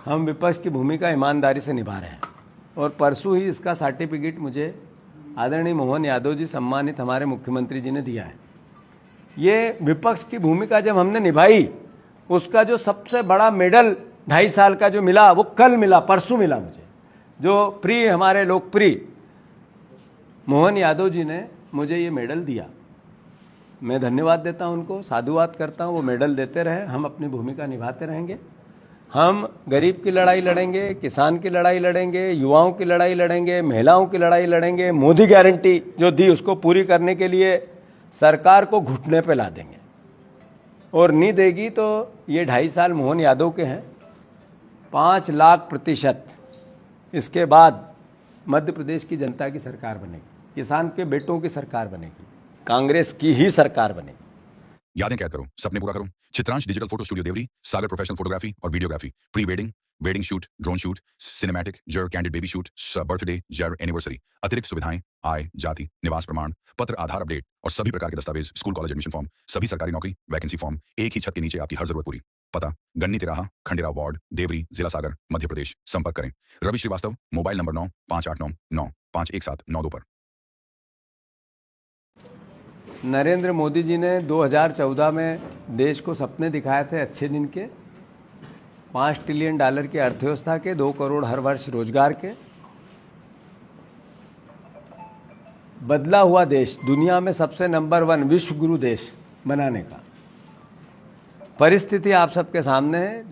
हम विपक्ष की भूमिका ईमानदारी से निभा रहे हैं और परसों ही इसका सर्टिफिकेट मुझे आदरणीय मोहन यादव जी सम्मानित हमारे मुख्यमंत्री जी ने दिया है। ये विपक्ष की भूमिका जब हमने निभाई, उसका जो सबसे बड़ा मेडल 2.5 साल का जो मिला वो कल मिला, परसों मिला मुझे। जो प्रिय हमारे लोकप्रिय मोहन यादव जी ने मुझे ये मेडल दिया, मैं धन्यवाद देता हूं उनको, साधुवाद करता हूं। वो मेडल देते रहे, हम अपनी भूमिका निभाते रहेंगे। हम गरीब की लड़ाई लड़ेंगे, किसान की लड़ाई लड़ेंगे, युवाओं की लड़ाई लड़ेंगे, महिलाओं की लड़ाई लड़ेंगे। मोदी गारंटी जो दी उसको पूरी करने के लिए सरकार को घुटने पे ला देंगे, और नहीं देगी तो ये 2.5 साल मोहन यादव के हैं। 5 लाख प्रतिशत इसके बाद मध्य प्रदेश की जनता की सरकार बनेगी, किसान के बेटों की सरकार बनेगी, कांग्रेस की ही सरकार बनेगी। यादें कैद करो, सपने पूरा करो। Chitransh digital photo studio Deori, Sagar professional photography और videography, pre wedding, wedding shoot, drone shoot, cinematic, जर कैंडिड बेबी शूट, बर्थडे, जर एनिवर्सरी, अतिरिक्त सुविधाएं, आय, जाति, निवास प्रमाण पत्र, आधार अपडेट और सभी प्रकार के दस्तावेज, स्कूल कॉलेज एडमिशन फॉर्म, सभी सरकारी नौकरी, वैकेंसी फॉर्म, एक ही छत के नीचे आपकी हर जरूरत पूरी। पता गन्नी तिराहा, खंडेरा वार्ड, देवरी, जिला सागर, मध्य प्रदेश। संपर्क करें रवि श्रीवास्तव, मोबाइल नंबर 9589955192 पर। नरेंद्र मोदी जी ने 2014 में देश को सपने दिखाए थे अच्छे दिन के, $5 ट्रिलियन की अर्थव्यवस्था के, 2 करोड़ हर वर्ष रोजगार के। बदला हुआ देश, दुनिया में सबसे नंबर 1 विश्व गुरु देश बनाने का परिस्थिति आप सबके सामने है।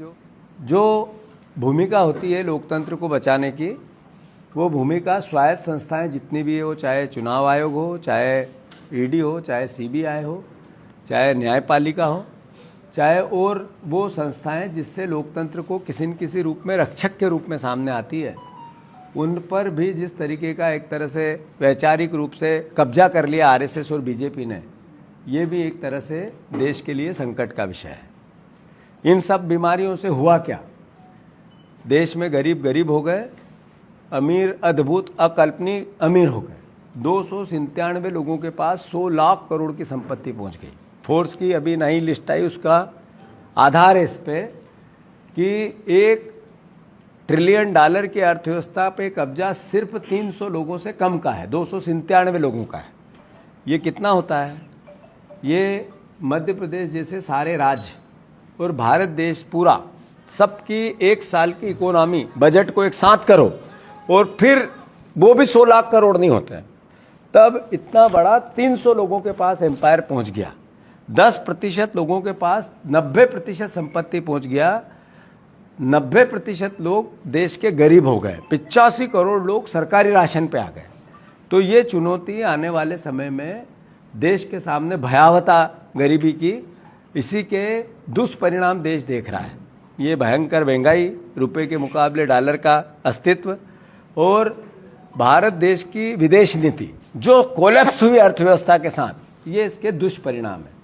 जो भूमिका होती है लोकतंत्र को बचाने की, वो भूमिका स्वायत्त संस्थाएं जितनी भी है, वो चाहे चुनाव आयोग हो, चाहे ईडी हो, चाहे सीबीआई हो, चाहे न्यायपालिका हो, चाहे और वो संस्थाएं जिससे लोकतंत्र को किसी न किसी रूप में रक्षक के रूप में सामने आती है, उन पर भी जिस तरीके का एक तरह से वैचारिक रूप से कब्जा कर लिया आरएसएस और बीजेपी ने, ये भी एक तरह से देश के लिए संकट का विषय है। इन सब बीमारियों से हुआ क्या? देश में गरीब गरीब हो गए, अमीर अद्भुत अकल्पनीय अमीर हो गए। 297 लोगों के पास 100 लाख करोड़ की संपत्ति पहुंच गई। फोर्स की अभी नई लिस्ट आई, उसका आधार है इस पे कि $1 ट्रिलियन की अर्थव्यवस्था पे कब्जा सिर्फ 300 लोगों से कम का है, 297 लोगों का है। ये कितना होता है? ये मध्य प्रदेश जैसे सारे राज्य और भारत देश पूरा, सबकी 1 साल की इकोनॉमी बजट को एक साथ करो और फिर वो भी 100 लाख करोड़ नहीं होते हैं, तब इतना बड़ा 300 लोगों के पास एम्पायर पहुंच गया। 10% लोगों के पास 90% संपत्ति पहुंच गया। 90% लोग देश के गरीब हो गए। 85 करोड़ लोग सरकारी राशन पे आ गए। तो ये चुनौती आने वाले समय में देश के सामने भयावता गरीबी की, इसी के दुष्परिणाम देश देख रहा है। ये भयंकर महंगाई, रुपए के मुकाबले डॉलर का अस्तित्व और भारत देश की विदेश नीति जो कोलैप्स हुई अर्थव्यवस्था के साथ, ये इसके दुष्परिणाम है।